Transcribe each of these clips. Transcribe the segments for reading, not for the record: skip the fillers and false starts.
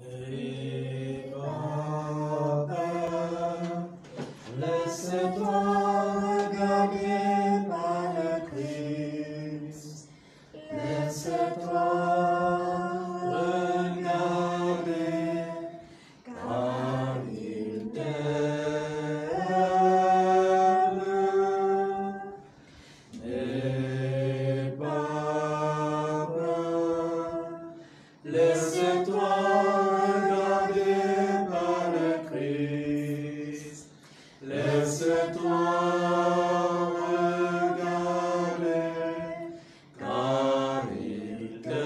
Et Papa, laisse-toi regarder par le Christ. Laisse-toi regarder car il t'aime. Et Papa, laisse-toi regarder par le Christ. Laisse-toi regarder car il t'aime.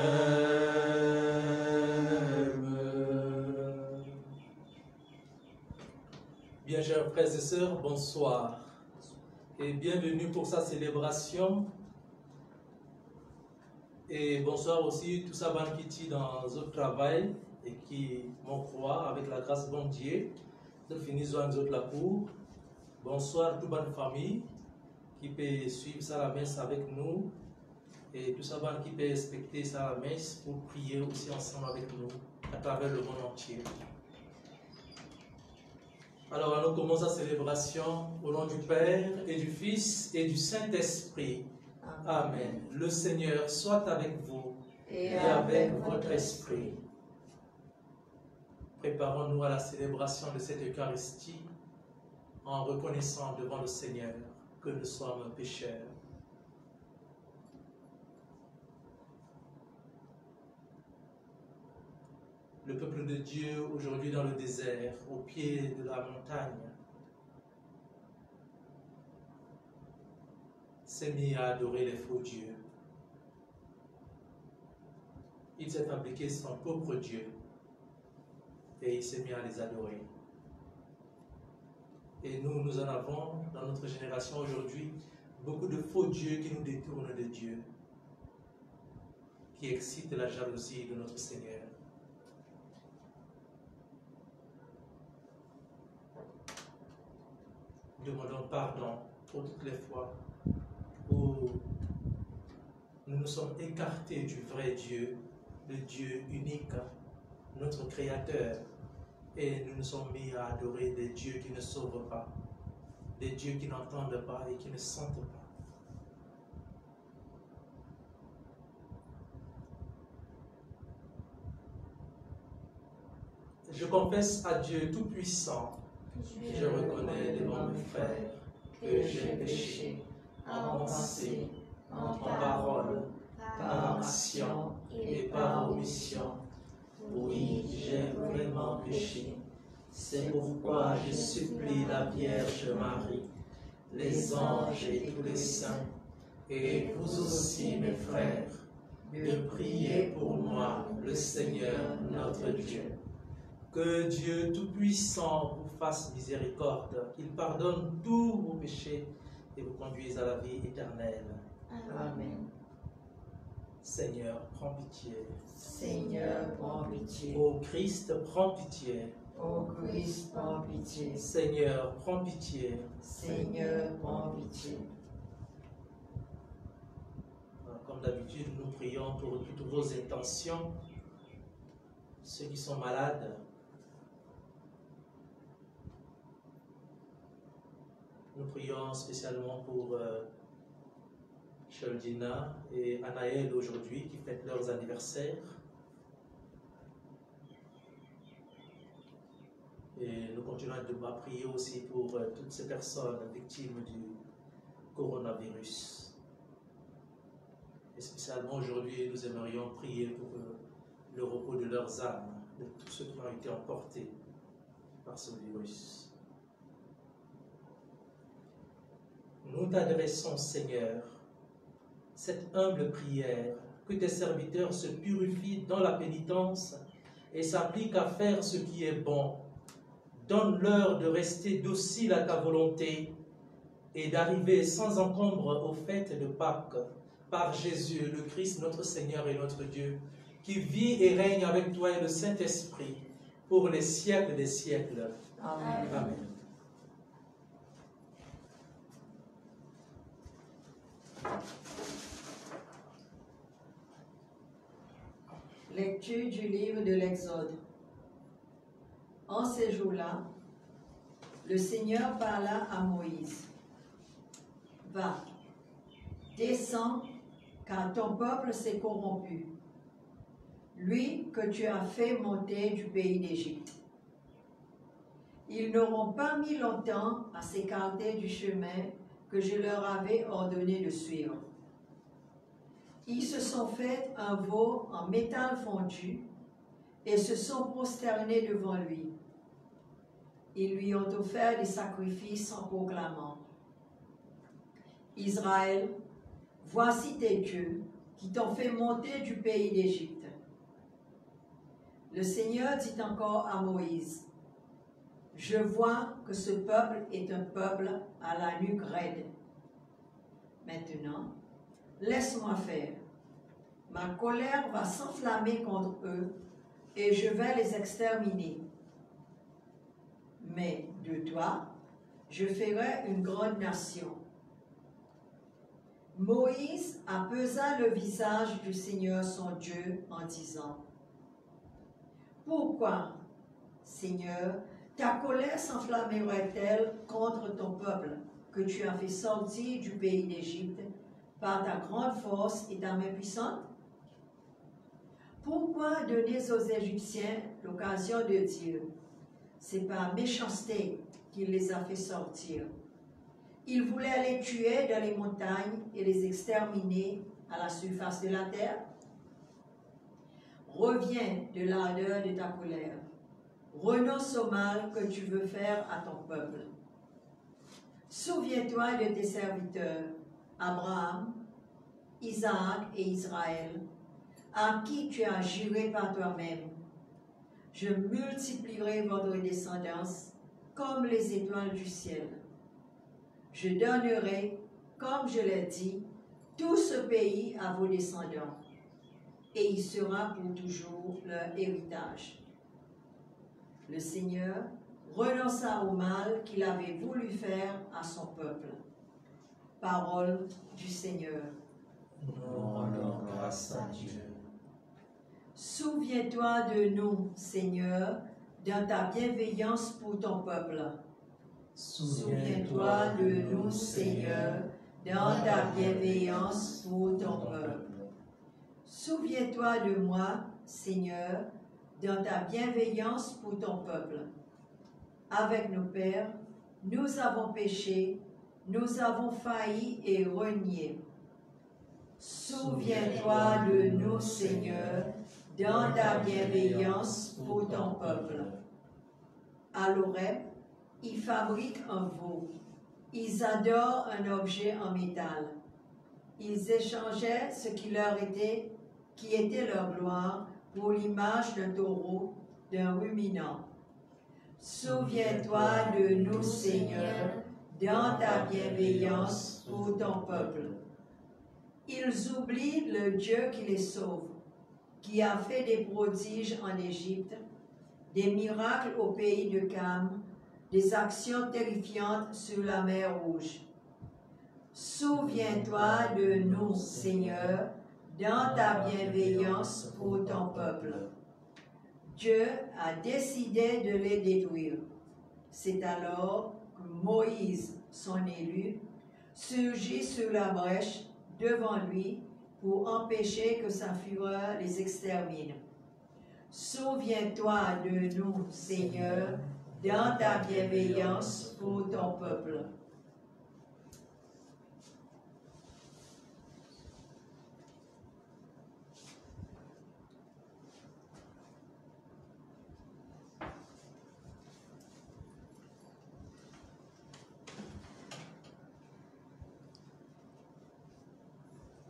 Bien, chers frères et sœurs, bonsoir et bienvenue pour sa célébration. Et bonsoir aussi tous ceux qui sont dans le travail et qui m'ont croire avec la grâce de bon Dieu. Nous finissons la cour. Bonsoir toute bonne famille qui peut suivre ça la messe avec nous et tout ça qui peut respecter ça la messe pour prier aussi ensemble avec nous à travers le monde entier. Alors, nous commençons la célébration au nom du Père et du Fils et du Saint-Esprit. Amen. Le Seigneur soit avec vous et avec votre esprit. Préparons-nous à la célébration de cette Eucharistie en reconnaissant devant le Seigneur que nous sommes pécheurs. Le peuple de Dieu, aujourd'hui dans le désert, au pied de la montagne, s'est mis à adorer les faux dieux. Il s'est fabriqué son propre Dieu et il s'est mis à les adorer. Et nous en avons dans notre génération aujourd'hui beaucoup de faux dieux qui nous détournent de Dieu, qui excitent la jalousie de notre Seigneur. Demandons pardon pour toutes les fois où nous nous sommes écartés du vrai Dieu, le Dieu unique, notre Créateur, et nous nous sommes mis à adorer des dieux qui ne sauvent pas, des dieux qui n'entendent pas et qui ne sentent pas. Je confesse à Dieu Tout-Puissant, je reconnais devant mes frères que j'ai péché en pensée, en parole, par action et par omission. Oui, j'ai vraiment péché. C'est pourquoi je supplie la Vierge Marie, les anges et tous les saints, et vous aussi mes frères, de prier pour moi, le Seigneur notre Dieu. Que Dieu Tout-Puissant vous fasse miséricorde, qu'il pardonne tous vos péchés et vous conduise à la vie éternelle. Amen. Seigneur, prends pitié. Seigneur, prends pitié. Ô Christ, prends pitié. Ô Christ, prends pitié. Seigneur, prends pitié. Seigneur, prends pitié. Comme d'habitude, nous prions pour toutes vos intentions, ceux qui sont malades. Nous prions spécialement pour Sheldina et Anaël aujourd'hui qui fêtent leurs anniversaires. Et nous continuons à prier aussi pour toutes ces personnes victimes du coronavirus. Et spécialement aujourd'hui, nous aimerions prier pour le repos de leurs âmes, de tous ceux qui ont été emportés par ce virus. Nous t'adressons, Seigneur, cette humble prière, que tes serviteurs se purifient dans la pénitence et s'appliquent à faire ce qui est bon. Donne-leur de rester dociles à ta volonté et d'arriver sans encombre aux fêtes de Pâques, par Jésus, le Christ, notre Seigneur et notre Dieu, qui vit et règne avec toi et le Saint-Esprit, pour les siècles des siècles. Amen. Amen. Lecture du livre de l'Exode. En ces jours-là, le Seigneur parla à Moïse. Va, descends, car ton peuple s'est corrompu, lui que tu as fait monter du pays d'Égypte. Ils n'auront pas mis longtemps à s'écarter du chemin que je leur avais ordonné de suivre. Ils se sont fait un veau en métal fondu et se sont prosternés devant lui. Ils lui ont offert des sacrifices en proclamant: Israël, voici tes dieux qui t'ont fait monter du pays d'Égypte. Le Seigneur dit encore à Moïse: Je vois que ce peuple est un peuple à la nuque raide. Maintenant, laisse-moi faire. Ma colère va s'enflammer contre eux et je vais les exterminer. Mais de toi, je ferai une grande nation. Moïse apesa le visage du Seigneur son Dieu en disant: Pourquoi, Seigneur, ta colère s'enflammerait-elle contre ton peuple que tu as fait sortir du pays d'Égypte par ta grande force et ta main puissante? Pourquoi donner aux Égyptiens l'occasion de dire: C'est par méchanceté qu'il les a fait sortir? Il voulait les tuer dans les montagnes et les exterminer à la surface de la terre. Reviens de l'ardeur de ta colère. Renonce au mal que tu veux faire à ton peuple. Souviens-toi de tes serviteurs, Abraham, Isaac et Israël, à qui tu as juré par toi-même: Je multiplierai votre descendance comme les étoiles du ciel. Je donnerai, comme je l'ai dit, tout ce pays à vos descendants, et il sera pour toujours leur héritage. Le Seigneur renonça au mal qu'il avait voulu faire à son peuple. Parole du Seigneur. Nous rendons grâce à Dieu. Souviens-toi de nous, Seigneur, dans ta bienveillance pour ton peuple. Souviens-toi de nous, Seigneur, dans ta bienveillance pour ton peuple. Souviens-toi de moi, Seigneur, dans ta bienveillance pour ton peuple. Avec nos pères, nous avons péché, nous avons failli et renié. Souviens-toi de nous, Seigneur, dans ta bienveillance pour ton peuple. À l'Oreb, ils fabriquent un veau. Ils adorent un objet en métal. Ils échangeaient ce qui était leur gloire, pour l'image d'un taureau, d'un ruminant. Souviens-toi de nous, Seigneur, dans ta bienveillance pour ton peuple. Ils oublient le Dieu qui les sauve, qui a fait des prodiges en Égypte, des miracles au pays de Cam, des actions terrifiantes sur la mer Rouge. Souviens-toi de nous, Seigneur, dans ta bienveillance pour ton peuple. Dieu a décidé de les détruire. C'est alors que Moïse, son élu, surgit sur la brèche devant lui pour empêcher que sa fureur les extermine. Souviens-toi de nous, Seigneur, dans ta bienveillance pour ton peuple.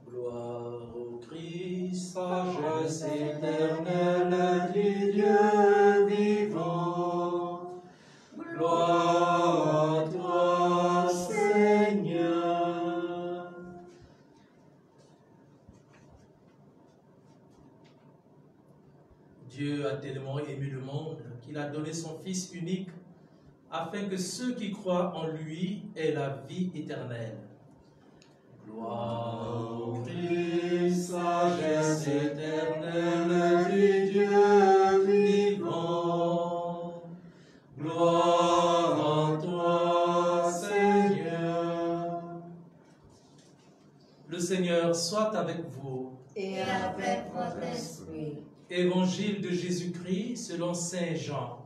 Gloire au Christ, Sagesse éternelle du Dieu vivant. Gloire à toi, Seigneur. Dieu a tellement aimé le monde qu'il a donné son Fils unique afin que ceux qui croient en lui aient la vie éternelle. Gloire au Christ, sagesse éternelle du Dieu vivant. avec votre esprit. Évangile de Jésus-Christ selon Saint Jean.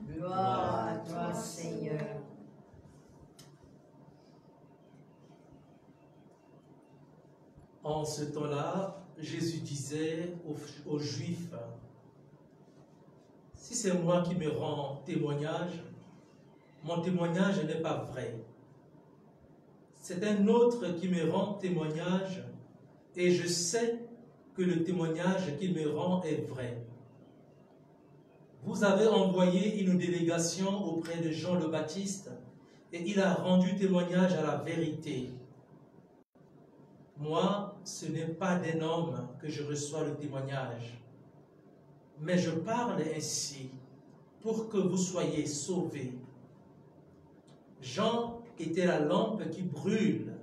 Gloire à toi, Seigneur. En ce temps-là, Jésus disait aux Juifs, « Si c'est moi qui me rends témoignage, mon témoignage n'est pas vrai. C'est un autre qui me rend témoignage et je sais que le témoignage qu'il me rend est vrai. Vous avez envoyé une délégation auprès de Jean le Baptiste et il a rendu témoignage à la vérité. Moi, ce n'est pas d'un homme que je reçois le témoignage, mais je parle ainsi pour que vous soyez sauvés. Jean était la lampe qui brûle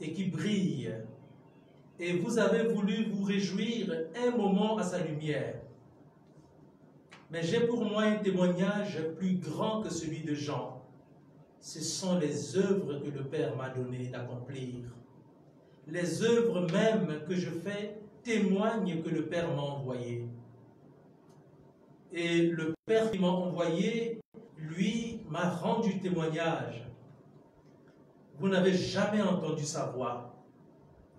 et qui brille, et vous avez voulu vous réjouir un moment à sa lumière. Mais j'ai pour moi un témoignage plus grand que celui de Jean. Ce sont les œuvres que le Père m'a donné d'accomplir. Les œuvres même que je fais témoignent que le Père m'a envoyé. Et le Père qui m'a envoyé, lui, m'a rendu témoignage. Vous n'avez jamais entendu sa voix,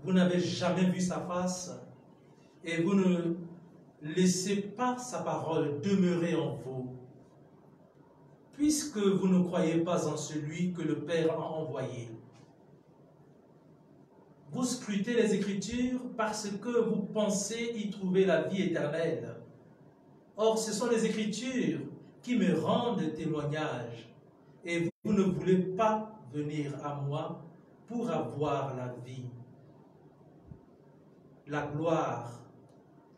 vous n'avez jamais vu sa face, et vous ne laissez pas sa parole demeurer en vous, puisque vous ne croyez pas en celui que le Père a envoyé. Vous scrutez les Écritures parce que vous pensez y trouver la vie éternelle. Or, ce sont les Écritures qui me rendent témoignage, et vous ne voulez pas venir à moi pour avoir la vie. La gloire,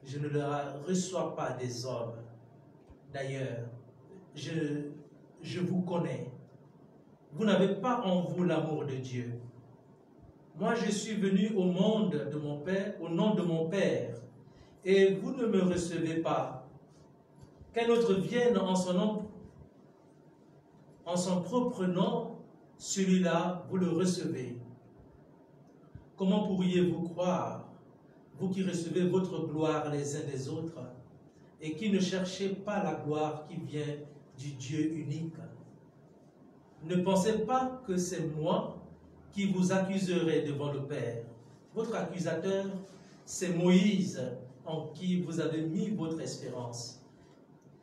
je ne la reçois pas des hommes. D'ailleurs, je vous connais. Vous n'avez pas en vous l'amour de Dieu. Moi, je suis venu au monde de mon Père, au nom de mon Père, et vous ne me recevez pas. Qu'un autre vienne en son nom, en son propre nom, celui-là, vous le recevez. Comment pourriez-vous croire, vous qui recevez votre gloire les uns des autres, et qui ne cherchez pas la gloire qui vient du Dieu unique? Ne pensez pas que c'est moi qui vous accuserai devant le Père. Votre accusateur, c'est Moïse, en qui vous avez mis votre espérance.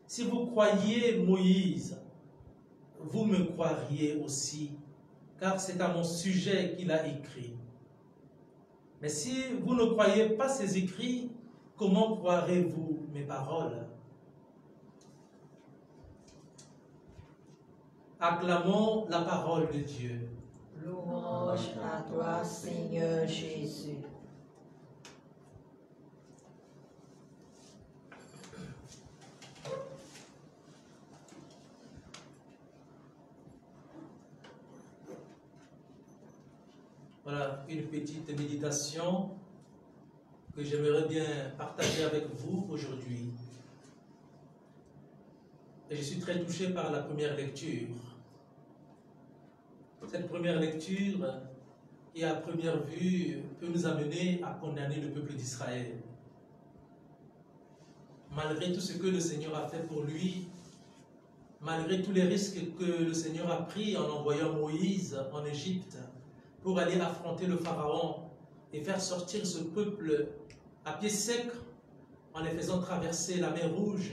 Si vous croyiez Moïse, vous me croiriez aussi, car c'est à mon sujet qu'il a écrit. Mais si vous ne croyez pas ses écrits, comment croirez-vous mes paroles? Acclamons la parole de Dieu. Louange à toi, Seigneur Jésus. Voilà une petite méditation que j'aimerais bien partager avec vous aujourd'hui. Et je suis très touché par la première lecture. Cette première lecture, qui à première vue peut nous amener à condamner le peuple d'Israël. Malgré tout ce que le Seigneur a fait pour lui, malgré tous les risques que le Seigneur a pris en envoyant Moïse en Égypte pour aller affronter le Pharaon et faire sortir ce peuple à pied sec en les faisant traverser la mer Rouge,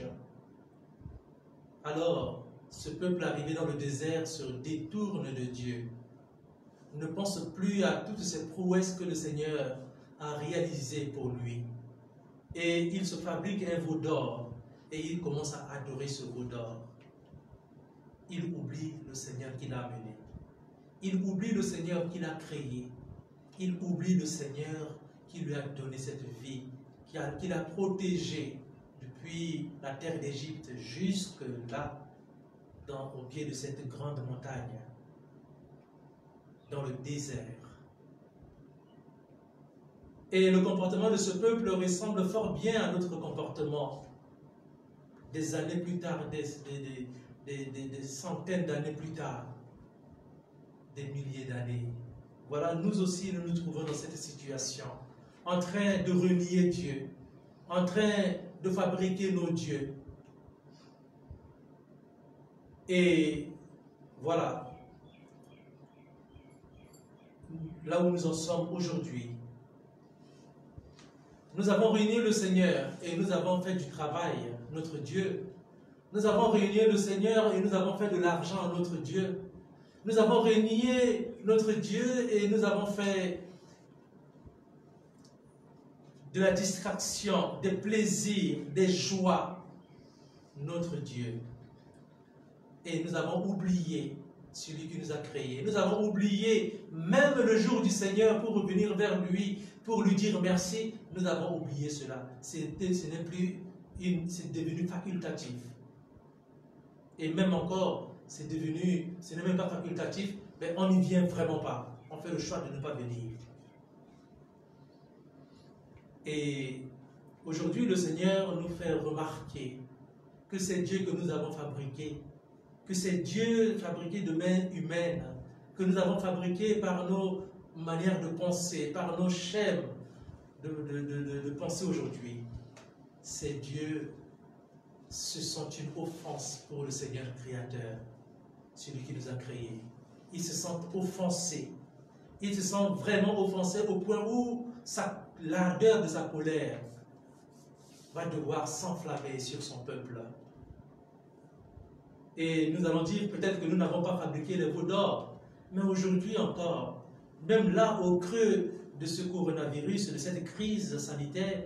alors ce peuple arrivé dans le désert se détourne de Dieu, ne pense plus à toutes ces prouesses que le Seigneur a réalisées pour lui. Et il se fabrique un veau d'or et il commence à adorer ce veau d'or. Il oublie le Seigneur qui l'a amené. Il oublie le Seigneur qui l'a créé. Il oublie le Seigneur qui lui a donné cette vie, qui l'a protégé depuis la terre d'Égypte jusque là, au pied de cette grande montagne, dans le désert. Et le comportement de ce peuple ressemble fort bien à notre comportement. Des années plus tard, des centaines d'années plus tard, des milliers d'années. Voilà, nous aussi, nous nous trouvons dans cette situation, en train de renier Dieu, en train de fabriquer nos dieux. Et voilà, là où nous en sommes aujourd'hui. Nous avons réuni le Seigneur et nous avons fait du travail, notre Dieu. Nous avons réuni le Seigneur et nous avons fait de l'argent, notre Dieu. Nous avons réuni notre Dieu et nous avons fait de la distraction, des plaisirs, des joies, notre Dieu. Et nous avons oublié celui qui nous a créés. Nous avons oublié même le jour du Seigneur pour revenir vers lui, pour lui dire merci. Nous avons oublié cela. Ce n'est plus c'est devenu facultatif. Et même encore, ce n'est même pas facultatif, mais on n'y vient vraiment pas. On fait le choix de ne pas venir. Et aujourd'hui, le Seigneur nous fait remarquer que ces dieux que nous avons fabriqués, que ces dieux fabriqués de mains humaines, que nous avons fabriqués par nos manières de penser, par nos schèmes de penser aujourd'hui, ces dieux, ce sont une offense pour le Seigneur créateur, celui qui nous a créés. Ils se sentent offensés. Ils se sentent vraiment offensés au point où l'ardeur de sa colère va devoir s'enflammer sur son peuple. Et nous allons dire peut-être que nous n'avons pas fabriqué les veaux d'or, mais aujourd'hui encore, même là au creux de ce coronavirus, de cette crise sanitaire,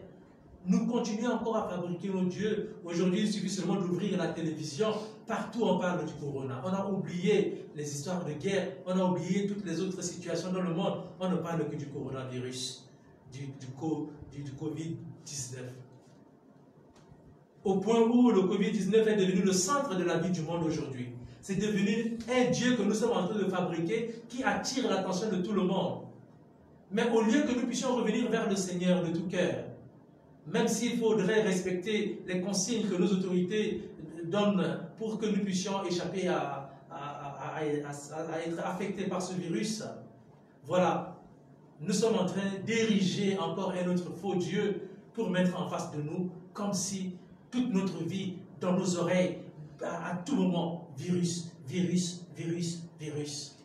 nous continuons encore à fabriquer nos dieux. Aujourd'hui, il suffit seulement d'ouvrir la télévision, partout on parle du corona. On a oublié les histoires de guerre, on a oublié toutes les autres situations dans le monde. On ne parle que du coronavirus, du Covid-19. Au point où le Covid-19 est devenu le centre de la vie du monde aujourd'hui. C'est devenu un Dieu que nous sommes en train de fabriquer qui attire l'attention de tout le monde. Mais au lieu que nous puissions revenir vers le Seigneur de tout cœur, même s'il faudrait respecter les consignes que nos autorités donnent pour que nous puissions échapper à être affectés par ce virus, voilà, nous sommes en train d'ériger encore un autre faux Dieu pour mettre en face de nous, comme si toute notre vie, dans nos oreilles, à tout moment, virus, virus, virus, virus.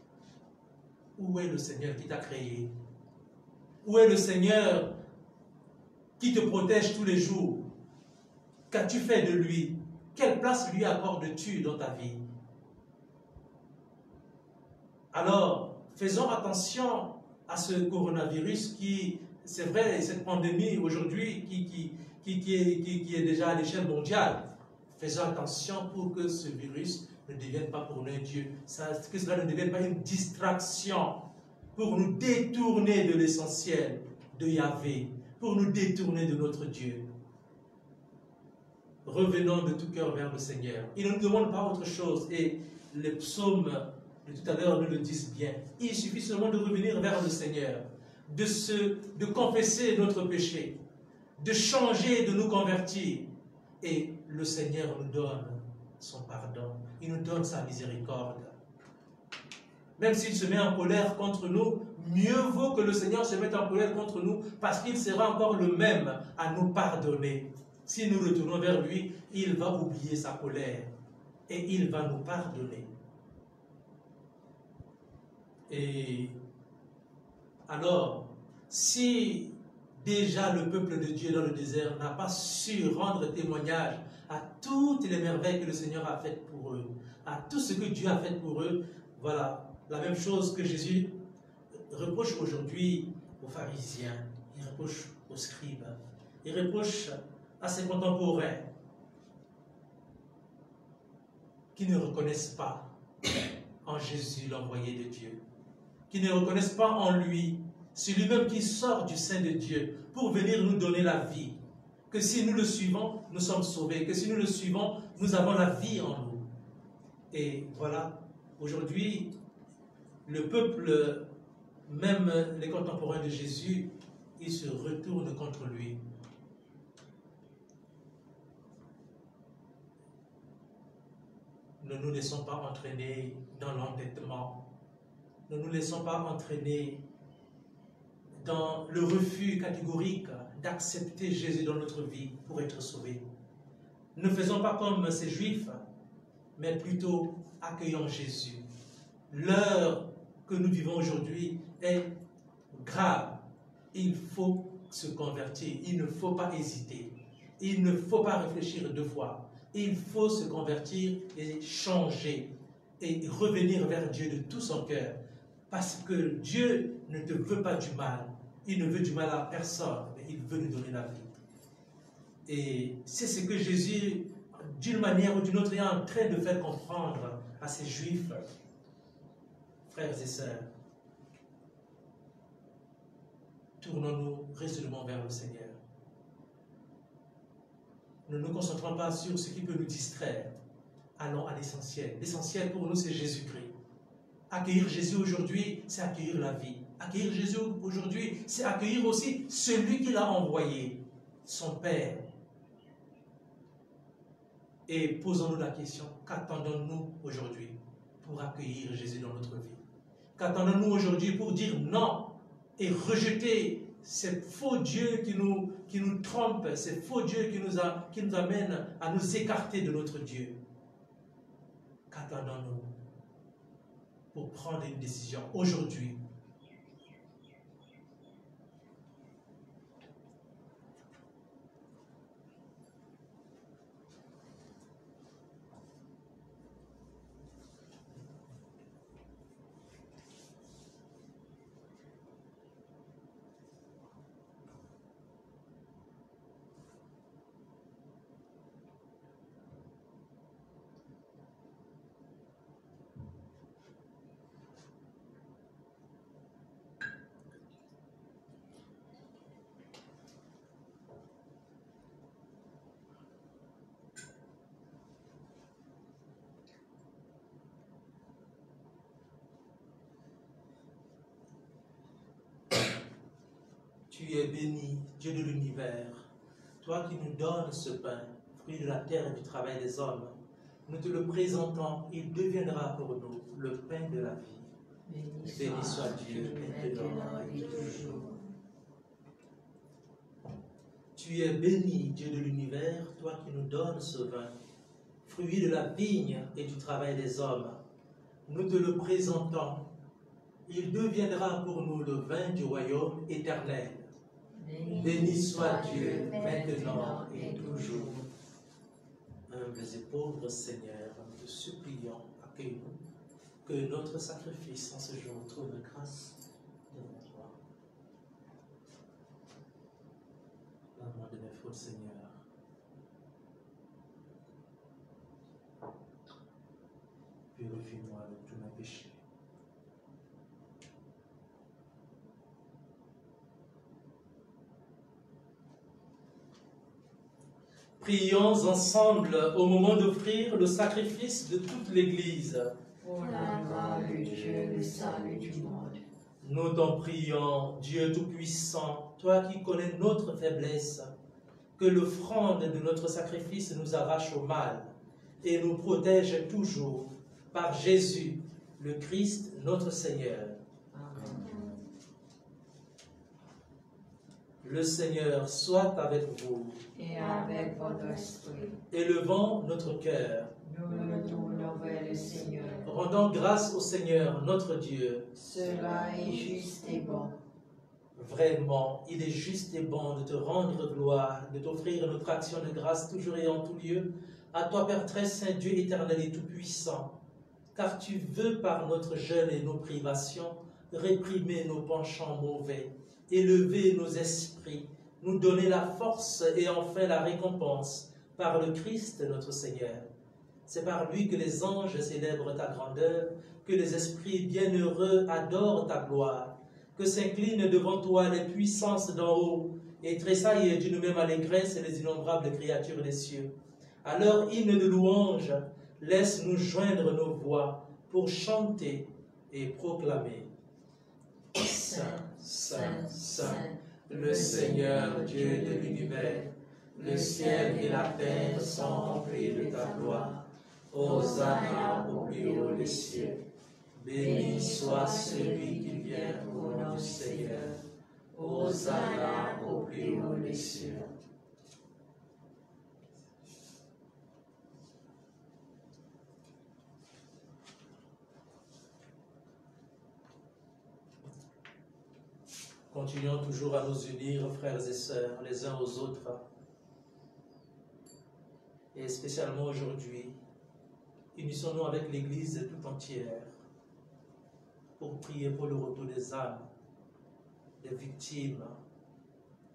Où est le Seigneur qui t'a créé? Où est le Seigneur qui te protège tous les jours? Qu'as-tu fait de lui? Quelle place lui accordes-tu dans ta vie? Alors, faisons attention à ce coronavirus qui, c'est vrai, cette pandémie aujourd'hui qui est déjà à l'échelle mondiale. Faisons attention pour que ce virus ne devienne pas pour nous un Dieu, que cela ne devienne pas une distraction pour nous détourner de l'essentiel de Yahvé, pour nous détourner de notre Dieu. Revenons de tout cœur vers le Seigneur. Il ne nous demande pas autre chose, et les psaumes de tout à l'heure nous le disent bien. Il suffit seulement de revenir vers le Seigneur, de confesser notre péché, de changer, de nous convertir, et le Seigneur nous donne son pardon, il nous donne sa miséricorde. Même s'il se met en colère contre nous, mieux vaut que le Seigneur se mette en colère contre nous, parce qu'il sera encore le même à nous pardonner. Si nous retournons vers lui, il va oublier sa colère et il va nous pardonner. Et alors, si déjà le peuple de Dieu dans le désert n'a pas su rendre témoignage à toutes les merveilles que le Seigneur a faites pour eux, à tout ce que Dieu a fait pour eux, voilà, la même chose que Jésus reproche aujourd'hui aux pharisiens, il reproche aux scribes, il reproche à ses contemporains qui ne reconnaissent pas en Jésus l'envoyé de Dieu, qui ne reconnaissent pas en lui celui-même qui sort du sein de Dieu pour venir nous donner la vie, que si nous le suivons, nous sommes sauvés, que si nous le suivons, nous avons la vie en nous. Et voilà, aujourd'hui, le peuple, même les contemporains de Jésus, ils se retournent contre lui. Ne nous laissons pas entraîner dans l'entêtement. Ne nous laissons pas entraîner dans le refus catégorique d'accepter Jésus dans notre vie pour être sauvés. Ne faisons pas comme ces Juifs, mais plutôt accueillons Jésus. L'heure que nous vivons aujourd'hui est grave. Il faut se convertir, il ne faut pas hésiter, il ne faut pas réfléchir deux fois. Il faut se convertir et changer et revenir vers Dieu de tout son cœur. Parce que Dieu ne te veut pas du mal. Il ne veut du mal à personne, mais il veut nous donner la vie. Et c'est ce que Jésus, d'une manière ou d'une autre, est en train de faire comprendre à ces Juifs, frères et sœurs. Tournons-nous résolument vers le Seigneur. Ne nous concentrons pas sur ce qui peut nous distraire. Allons à l'essentiel. L'essentiel pour nous, c'est Jésus-Christ. Accueillir Jésus aujourd'hui, c'est accueillir la vie. Accueillir Jésus aujourd'hui, c'est accueillir aussi celui qui l'a envoyé, son Père. Et posons-nous la question, qu'attendons-nous aujourd'hui pour accueillir Jésus dans notre vie? Qu'attendons-nous aujourd'hui pour dire non et rejeter ces faux dieux qui nous trompent, ces faux dieux qui nous amènent à nous écarter de notre Dieu? Qu'attendons-nous pour prendre une décision aujourd'hui? Tu es béni, Dieu de l'univers, toi qui nous donnes ce pain, fruit de la terre et du travail des hommes. Nous te le présentons, il deviendra pour nous le pain de la vie. Béni soit Dieu, maintenant et toujours. Tu es béni, Dieu de l'univers, toi qui nous donnes ce vin, fruit de la vigne et du travail des hommes. Nous te le présentons, il deviendra pour nous le vin du royaume éternel. Béni soit Dieu, maintenant et toujours. Humbles et pauvres Seigneur, nous te supplions, accueille-nous, que notre sacrifice en ce jour trouve grâce devant toi. Lave-moi de mes fautes, Seigneur. Purifie-moi de tous mes péchés. Prions ensemble au moment d'offrir le sacrifice de toute l'Église. Pour la gloire de Dieu, le salut du monde. Nous t'en prions, Dieu Tout-Puissant, toi qui connais notre faiblesse, que l'offrande de notre sacrifice nous arrache au mal et nous protège toujours par Jésus, le Christ, notre Seigneur. Amen. Le Seigneur soit avec vous. Et avec votre esprit. Élevons notre cœur. Nous nous tournons vers le Seigneur. Rendons grâce au Seigneur, notre Dieu. Cela est juste et bon. Vraiment, il est juste et bon de te rendre gloire, de t'offrir notre action de grâce toujours et en tout lieu, à toi Père très saint, Dieu éternel et tout-puissant, car tu veux par notre jeûne et nos privations réprimer nos penchants mauvais, élever nos esprits, nous donner la force et enfin la récompense par le Christ notre Seigneur. C'est par lui que les anges célèbrent ta grandeur, que les esprits bienheureux adorent ta gloire, que s'inclinent devant toi les puissances d'en haut et tressaillent d'une même allégresse les innombrables créatures des cieux. À leur hymne de louange, laisse-nous joindre nos voix pour chanter et proclamer. Saint, Saint, Saint, le Seigneur Dieu de l'univers, le ciel et la terre sont remplis de ta gloire. Hosanna au plus haut des cieux. Béni soit celui qui vient au nom du Seigneur. Hosanna au plus haut des cieux. Continuons toujours à nous unir, frères et sœurs, les uns aux autres. Et spécialement aujourd'hui, unissons-nous avec l'Église tout entière pour prier pour le retour des âmes, des victimes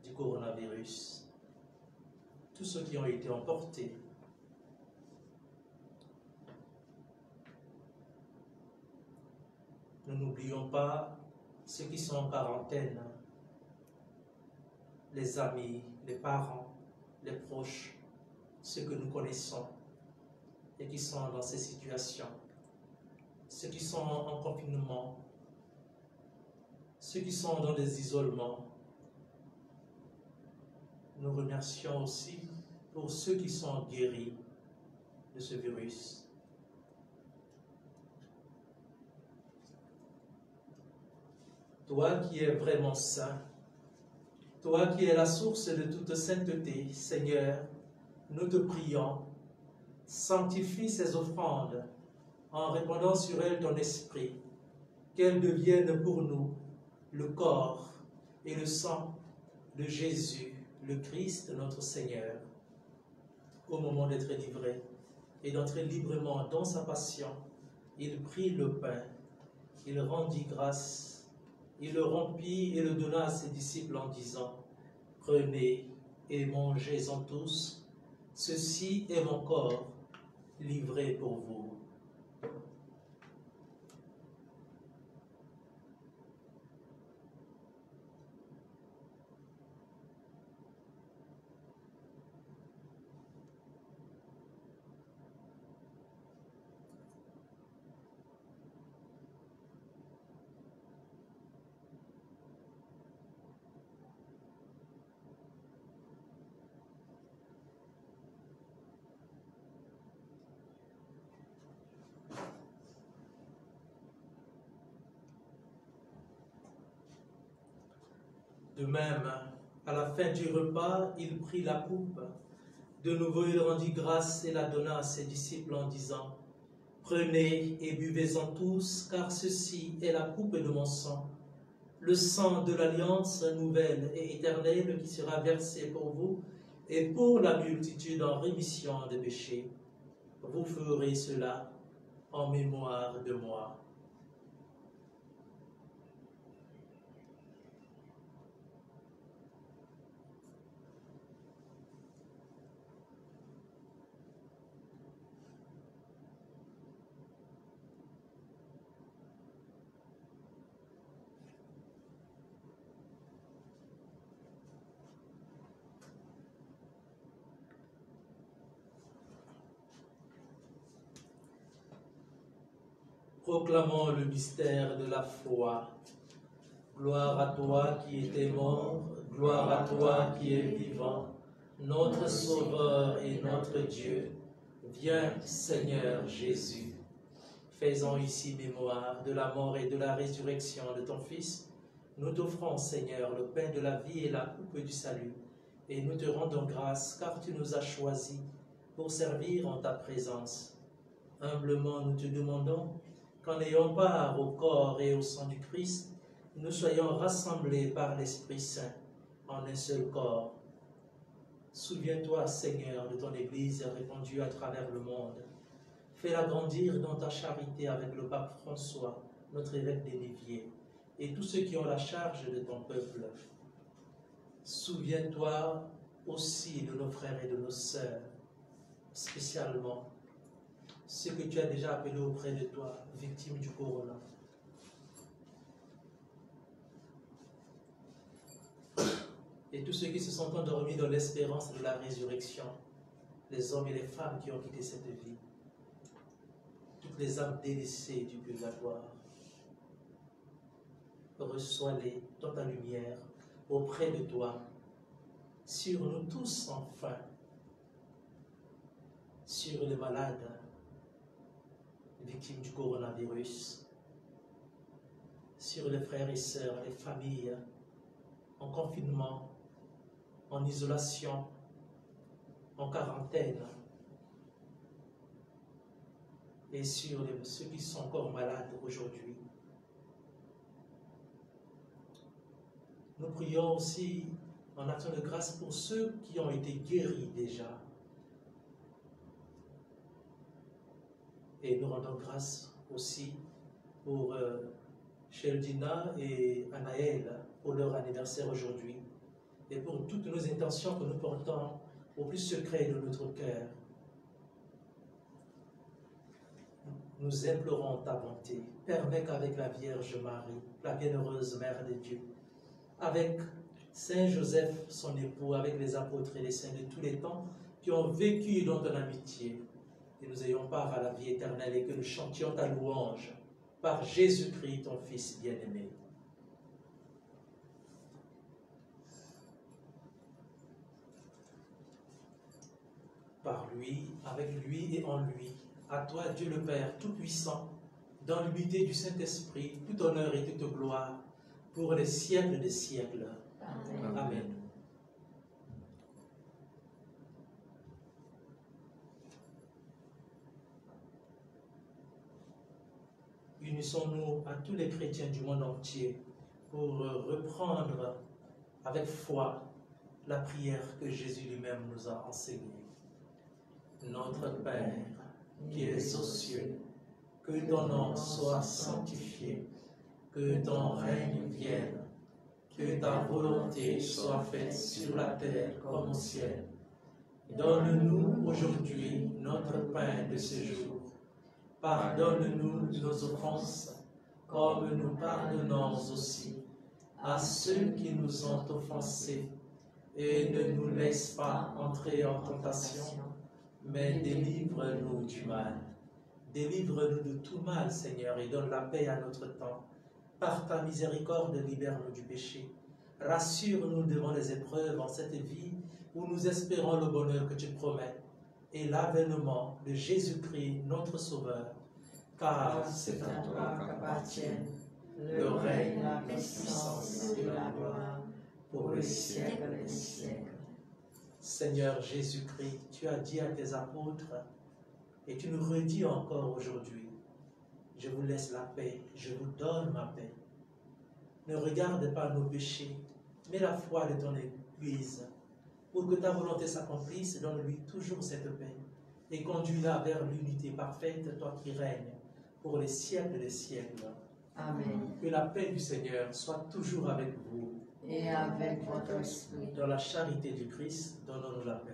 du coronavirus, tous ceux qui ont été emportés. Nous n'oublions pas ceux qui sont en quarantaine, les amis, les parents, les proches, ceux que nous connaissons et qui sont dans ces situations, ceux qui sont en confinement, ceux qui sont dans des isolements. Nous remercions aussi pour ceux qui sont guéris de ce virus. Toi qui es vraiment saint, toi qui es la source de toute sainteté, Seigneur, nous te prions, sanctifie ces offrandes en répandant sur elles ton esprit, qu'elles deviennent pour nous le corps et le sang de Jésus, le Christ, notre Seigneur. Au moment d'être livré et d'entrer librement dans sa passion, il prit le pain, il rendit grâce, il le rompit et le donna à ses disciples en disant, « Prenez et mangez-en tous, ceci est mon corps livré pour vous. » De même, à la fin du repas, il prit la coupe. De nouveau, il rendit grâce et la donna à ses disciples en disant, « Prenez et buvez-en tous, car ceci est la coupe de mon sang, le sang de l'alliance nouvelle et éternelle qui sera versé pour vous et pour la multitude en rémission des péchés. Vous ferez cela en mémoire de moi. » Proclamons le mystère de la foi. Gloire à toi qui étais mort, gloire à toi qui es vivant, notre Sauveur et notre Dieu. Viens, Seigneur Jésus. Faisons ici mémoire de la mort et de la résurrection de ton Fils. Nous t'offrons, Seigneur, le pain de la vie et la coupe du salut. Et nous te rendons grâce, car tu nous as choisis pour servir en ta présence. Humblement, nous te demandons qu'en ayant part au corps et au sang du Christ, nous soyons rassemblés par l'Esprit Saint en un seul corps. Souviens-toi, Seigneur, de ton Église répandue à travers le monde. Fais-la grandir dans ta charité avec le pape François, notre évêque d'Éviviers, et tous ceux qui ont la charge de ton peuple. Souviens-toi aussi de nos frères et de nos sœurs, spécialement ceux que tu as déjà appelés auprès de toi, victimes du corona. Et tous ceux qui se sont endormis dans l'espérance de la résurrection, les hommes et les femmes qui ont quitté cette vie, toutes les âmes délaissées du purgatoire, reçois-les dans ta lumière, auprès de toi, sur nous tous enfin, sur les malades, victimes du coronavirus, sur les frères et sœurs, les familles en confinement, en isolation, en quarantaine, et sur ceux qui sont encore malades aujourd'hui. Nous prions aussi en action de grâce pour ceux qui ont été guéris déjà. Et nous rendons grâce aussi pour Sheldina et Anaël pour leur anniversaire aujourd'hui et pour toutes nos intentions que nous portons au plus secret de notre cœur. Nous implorons ta bonté. Permets qu'avec la Vierge Marie, la bienheureuse Mère de Dieu, avec Saint Joseph, son époux, avec les apôtres et les saints de tous les temps qui ont vécu dans ton amitié, que nous ayons part à la vie éternelle et que nous chantions ta louange par Jésus-Christ, ton Fils bien-aimé. Par lui, avec lui et en lui, à toi, Dieu le Père Tout-Puissant, dans l'unité du Saint-Esprit, tout honneur et toute gloire, pour les siècles des siècles. Amen. Amen. Unissons-nous à tous les chrétiens du monde entier pour reprendre avec foi la prière que Jésus lui-même nous a enseignée. Notre Père, qui es aux cieux, que ton nom soit sanctifié, que ton règne vienne, que ta volonté soit faite sur la terre comme au ciel. Donne-nous aujourd'hui notre pain de ce jour. Pardonne-nous nos offenses, comme nous pardonnons aussi à ceux qui nous ont offensés. Et ne nous laisse pas entrer en tentation, mais délivre-nous du mal. Délivre-nous de tout mal, Seigneur, et donne la paix à notre temps. Par ta miséricorde, libère-nous du péché. Rassure-nous devant les épreuves en cette vie où nous espérons le bonheur que tu promets et l'avènement de Jésus-Christ, notre Sauveur. Car c'est à toi qu'appartiennent le règne, la puissance et la gloire pour les siècles des siècles. Seigneur Jésus-Christ, tu as dit à tes apôtres, et tu nous redis encore aujourd'hui, je vous laisse la paix, je vous donne ma paix. Ne regarde pas nos péchés, mais la foi de ton Église. Pour que ta volonté s'accomplisse, donne-lui toujours cette paix et conduis-la vers l'unité parfaite, toi qui règnes pour les siècles des siècles. Amen. Que la paix du Seigneur soit toujours avec vous. Et avec votre esprit. Dans la charité du Christ, donnons-nous la paix.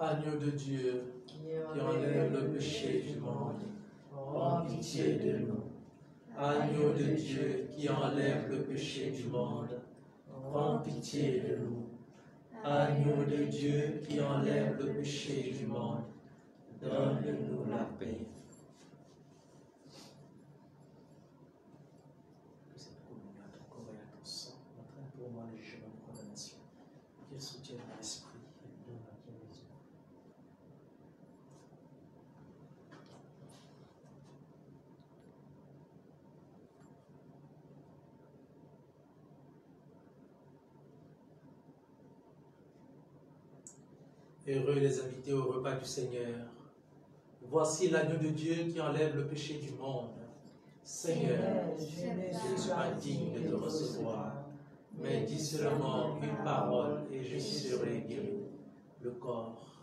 Agneau de Dieu, qui enlève le péché du monde, prends pitié de nous. Agneau de Dieu, qui enlève le péché du monde, prends pitié de nous. Agneau de Dieu, qui enlève le péché du monde, donne-nous la paix. Que cette communion à ton corps et à ton sang entraîne pour moi le jugement de condamnation, qu'il soutienne mon esprit et donne la guérison. Heureux les invités au repas du Seigneur. Voici l'agneau de Dieu qui enlève le péché du monde. Seigneur, je ne suis pas digne de te recevoir, mais dis seulement une parole et je serai guéri. Le corps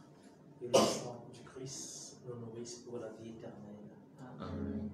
et le sang du Christ nous nourrissent pour la vie éternelle. Amen.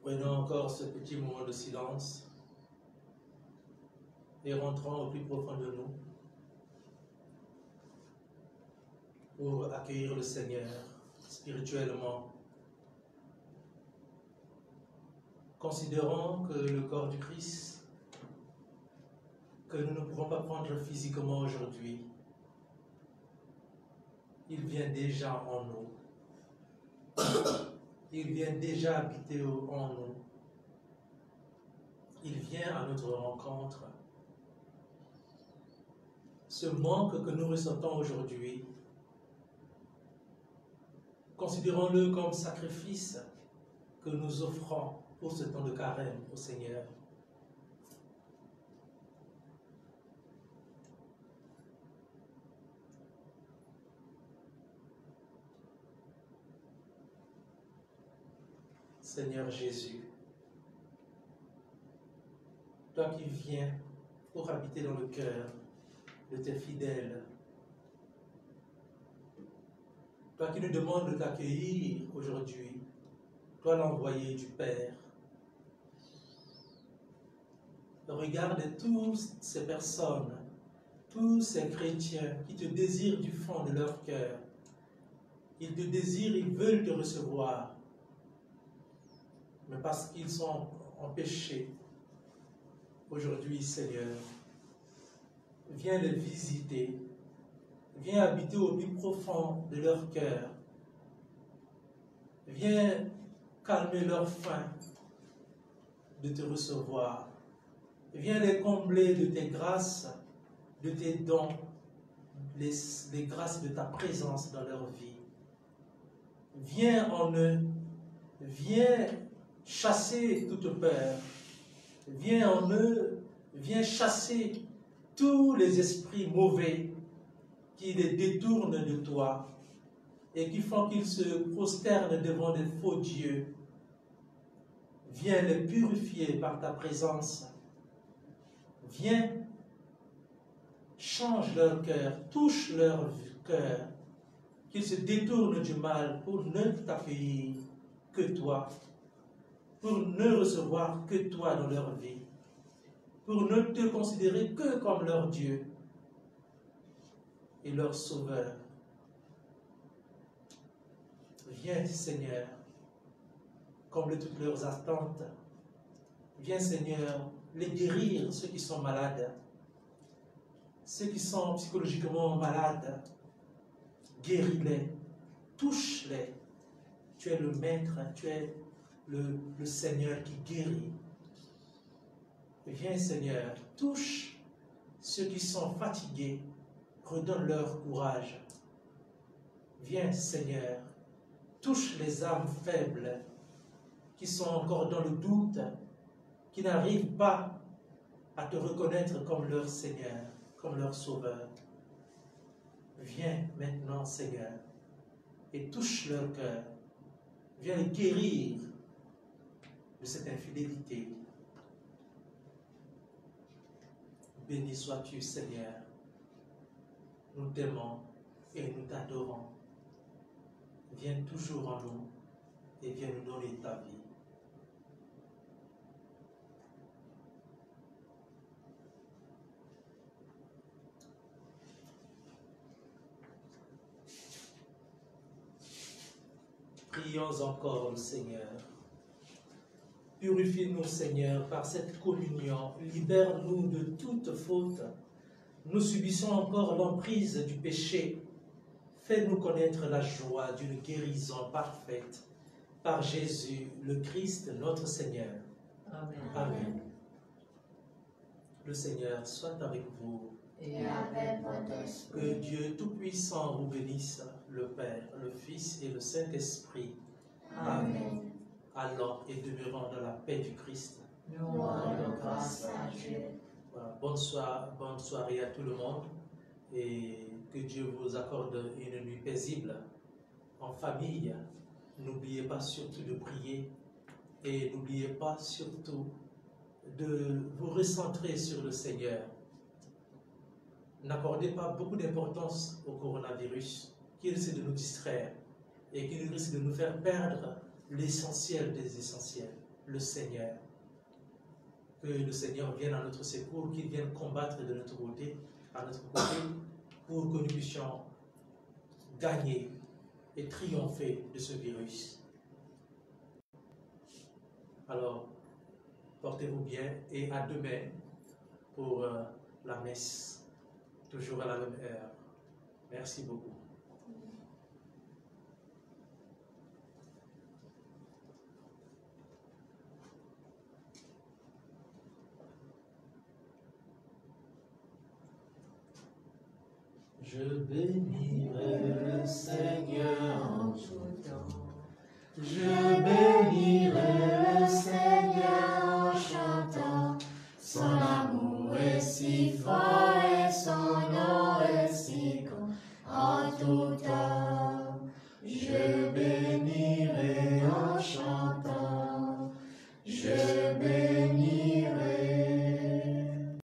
Prenons encore ce petit moment de silence et rentrons au plus profond de nous pour accueillir le Seigneur spirituellement. Considérons que le corps du Christ, que nous ne pourrons pas prendre physiquement aujourd'hui, il vient déjà en nous. Il vient déjà habiter en nous. Il vient à notre rencontre. Ce manque que nous ressentons aujourd'hui, considérons-le comme sacrifice que nous offrons pour ce temps de carême au Seigneur. Seigneur Jésus, toi qui viens pour habiter dans le cœur de tes fidèles, toi qui nous demandes de t'accueillir aujourd'hui, toi l'envoyé du Père, regarde toutes ces personnes, tous ces chrétiens qui te désirent du fond de leur cœur. Ils te désirent, ils veulent te recevoir, mais parce qu'ils sont en péché, aujourd'hui, Seigneur, viens les visiter, viens habiter au plus profond de leur cœur, viens calmer leur faim de te recevoir, viens les combler de tes grâces, de tes dons, les grâces de ta présence dans leur vie. Viens en eux, viens chasser toute peur, viens en eux, viens chasser tous les esprits mauvais qui les détournent de toi et qui font qu'ils se prosternent devant des faux dieux. Viens les purifier par ta présence. Viens, change leur cœur, touche leur cœur, qu'ils se détournent du mal pour ne t'accueillir que toi, pour ne recevoir que toi dans leur vie, pour ne te considérer que comme leur Dieu et leur Sauveur. Viens, Seigneur, comble toutes leurs attentes. Viens, Seigneur, les guérir, ceux qui sont malades, ceux qui sont psychologiquement malades. Guéris-les, touche-les. Tu es le Maître, tu es le Seigneur qui guérit. Viens, Seigneur, touche ceux qui sont fatigués, redonne-leur courage. Viens, Seigneur, touche les âmes faibles qui sont encore dans le doute, qui n'arrivent pas à te reconnaître comme leur Seigneur, comme leur Sauveur. Viens maintenant, Seigneur, et touche leur cœur. Viens les guérir de cette infidélité. Béni sois-tu, Seigneur. Nous t'aimons et nous t'adorons. Viens toujours en nous et viens nous donner ta vie. Prions encore le Seigneur. Purifie-nous, Seigneur, par cette communion. Libère-nous de toute faute. Nous subissons encore l'emprise du péché. Fais-nous connaître la joie d'une guérison parfaite par Jésus, le Christ, notre Seigneur. Amen. Amen. Le Seigneur soit avec vous. Et avec votre esprit. Que Dieu Tout-Puissant vous bénisse, le Père, le Fils et le Saint-Esprit. Amen. Allons et demeurons dans la paix du Christ. Nous rendons grâce à Dieu. Voilà, bonne soirée à tout le monde et que Dieu vous accorde une nuit paisible en famille. N'oubliez pas surtout de prier et n'oubliez pas surtout de vous recentrer sur le Seigneur. N'accordez pas beaucoup d'importance au coronavirus qui risque de nous distraire et qui risque de nous faire perdre l'essentiel des essentiels, le Seigneur. Que le Seigneur vienne à notre secours, qu'il vienne combattre de notre côté, à notre côté, pour que nous puissions gagner et triompher de ce virus. Alors, portez-vous bien et à demain pour la messe, toujours à la même heure. Merci beaucoup. Je bénirai le Seigneur en tout temps. Je bénirai le Seigneur en chantant. Son amour est si fort et son nom est si grand en tout temps.